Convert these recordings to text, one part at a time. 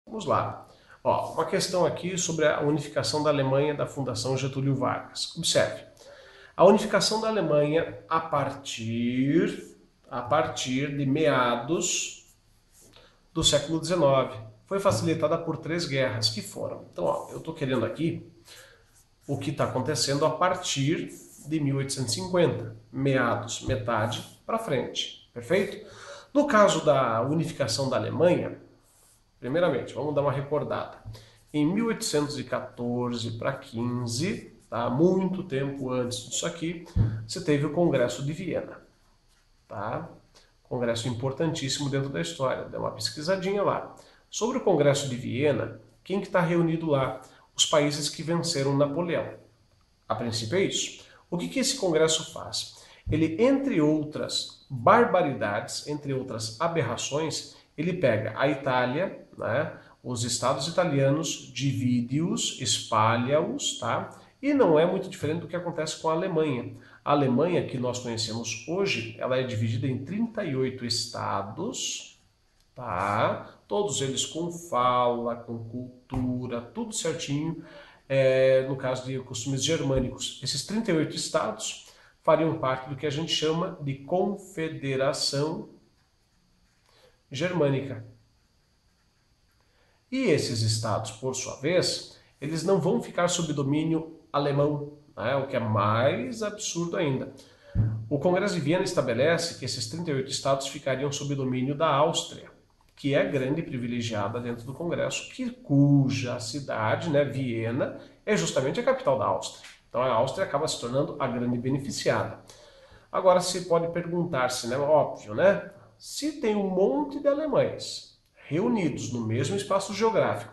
Vamos lá. Ó, uma questão aqui sobre a unificação da Alemanha da Fundação Getúlio Vargas. Observe. A unificação da Alemanha a partir de meados do século XIX foi facilitada por três guerras que foram. Então, ó, eu estou querendo aqui o que está acontecendo a partir de 1850, meados, metade para frente, perfeito? No caso da unificação da Alemanha, primeiramente, vamos dar uma recordada. Em 1814 para 15, tá? Muito tempo antes disso aqui, você teve o Congresso de Viena, tá? Congresso importantíssimo dentro da história. Dê uma pesquisadinha lá. Sobre o Congresso de Viena, quem que está reunido lá? Os países que venceram Napoleão. A princípio é isso. O que esse congresso faz? Ele, entre outras barbaridades, entre outras aberrações, ele pega a Itália, né, os estados italianos, divide-os, espalha-os, tá? E não é muito diferente do que acontece com a Alemanha. A Alemanha, que nós conhecemos hoje, ela é dividida em 38 estados, tá? Todos eles com fala, com cultura, tudo certinho, no caso de costumes germânicos. Esses 38 estados fariam parte do que a gente chama de Confederação Germânica. E esses estados, por sua vez, eles não vão ficar sob domínio alemão, né? O que é mais absurdo ainda. O Congresso de Viena estabelece que esses 38 estados ficariam sob domínio da Áustria, que é grande privilegiada dentro do Congresso, cuja cidade, né, Viena, é justamente a capital da Áustria. Então a Áustria acaba se tornando a grande beneficiada. Agora se pode perguntar-se, né, óbvio, né, se tem um monte de alemães reunidos no mesmo espaço geográfico,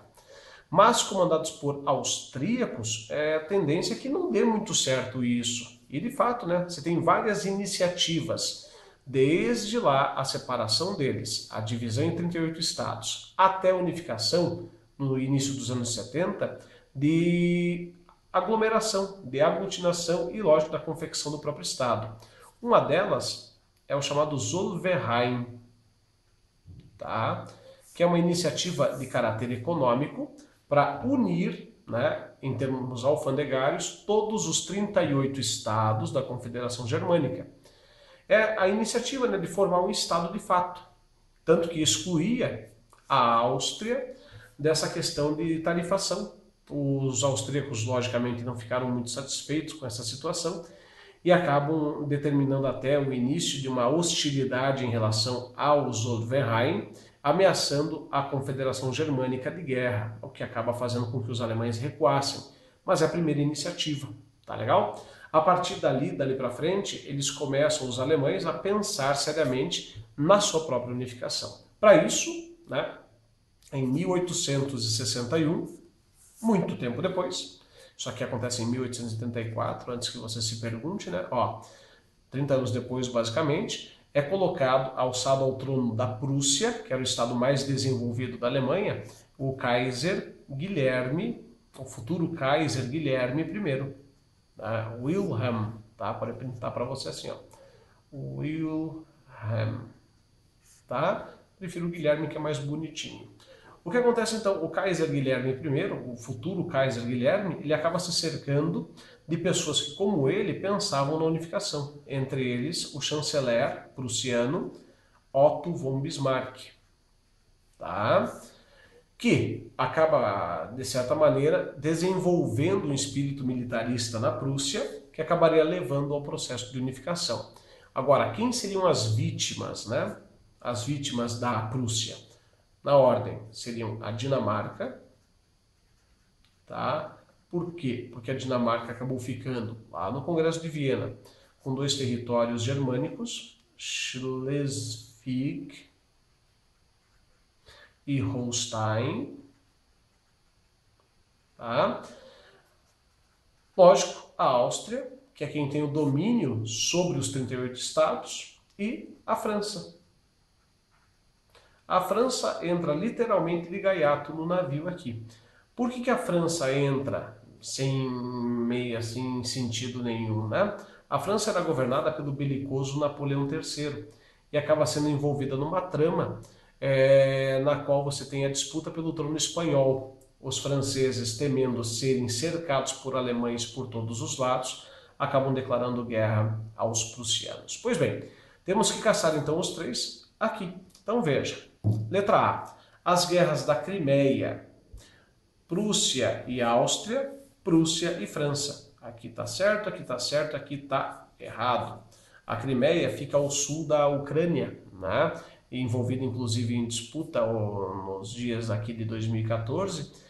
mas comandados por austríacos, a tendência é que não dê muito certo isso. E de fato, né, você tem várias iniciativas, desde lá a separação deles, a divisão em 38 estados, até a unificação, no início dos anos 70, de aglomeração, de aglutinação e, lógico, da confecção do próprio estado. Uma delas é o chamado Zollverein, tá? Que é uma iniciativa de caráter econômico para unir, né, em termos alfandegários, todos os 38 estados da Confederação Germânica. É a iniciativa, né, de formar um estado de fato, tanto que excluía a Áustria dessa questão de tarifação. Os austríacos, logicamente, não ficaram muito satisfeitos com essa situação e acabam determinando até o início de uma hostilidade em relação ao Zollverein, ameaçando a Confederação Germânica de guerra, o que acaba fazendo com que os alemães recuassem. Mas é a primeira iniciativa, tá legal? A partir dali para frente, eles começam, os alemães, a pensar seriamente na sua própria unificação. Para isso, né, em 1861, muito tempo depois, isso aqui acontece em 1884, antes que você se pergunte, né? Ó, 30 anos depois, basicamente, é colocado, alçado ao trono da Prússia, que era o estado mais desenvolvido da Alemanha, o Kaiser Guilherme, o futuro Kaiser Guilherme I, tá? Wilhelm, tá? Pode pintar para você assim, ó. Wilhelm, tá? Prefiro o Guilherme, que é mais bonitinho. O que acontece então? O Kaiser Guilherme I, o futuro Kaiser Guilherme, ele acaba se cercando de pessoas que, como ele, pensavam na unificação. Entre eles, o chanceler prussiano Otto von Bismarck, tá? Que acaba, de certa maneira, desenvolvendo um espírito militarista na Prússia, que acabaria levando ao processo de unificação. Agora, quem seriam as vítimas, né? As vítimas da Prússia? Na ordem, seriam a Dinamarca, tá? Por quê? Porque a Dinamarca acabou ficando lá no Congresso de Viena com dois territórios germânicos, Schleswig e Holstein, tá? Lógico, a Áustria, que é quem tem o domínio sobre os 38 estados, e a França. A França entra literalmente de gaiato no navio aqui. Por que a França entra sem meio assim sentido nenhum, né? A França era governada pelo belicoso Napoleão III e acaba sendo envolvida numa trama na qual você tem a disputa pelo trono espanhol. Os franceses, temendo serem cercados por alemães por todos os lados, acabam declarando guerra aos prussianos. Pois bem, temos que caçar então os três aqui. Então veja, letra A, as guerras da Crimeia, Prússia e Áustria, Prússia e França. Aqui está certo, aqui está certo, aqui está errado. A Crimeia fica ao sul da Ucrânia, né? Envolvida inclusive em disputa nos dias aqui de 2014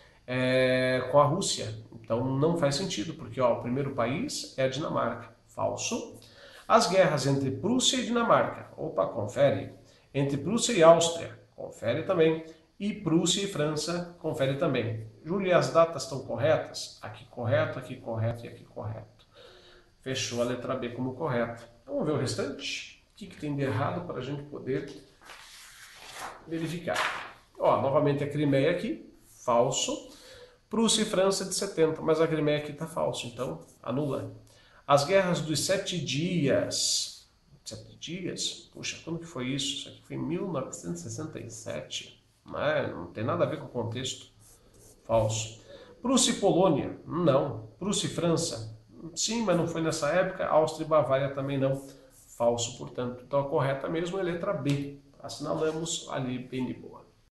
com a Rússia. Então não faz sentido, porque o primeiro país é a Dinamarca. Falso. As guerras entre Prússia e Dinamarca. Opa, confere. Entre Prússia e Áustria. Confere também. E Prússia e França, confere também. Júlia, as datas estão corretas? Aqui correto, aqui correto e aqui correto. Fechou a letra B como correta. Vamos ver o restante? O que tem de errado para a gente poder verificar? Novamente a Crimeia aqui, falso. Prússia e França de 70, mas a Crimeia aqui está falso, então anula. As guerras dos 7 dias. 7 dias? Puxa, quando que foi isso? Isso aqui foi em 1967. Não tem nada a ver com o contexto. Falso. Prússia e Polônia? Não. Prússia e França? Sim, mas não foi nessa época. Áustria e Bavária também não. Falso, portanto. Então a correta mesmo é a letra B. Assinalamos ali bem de boa.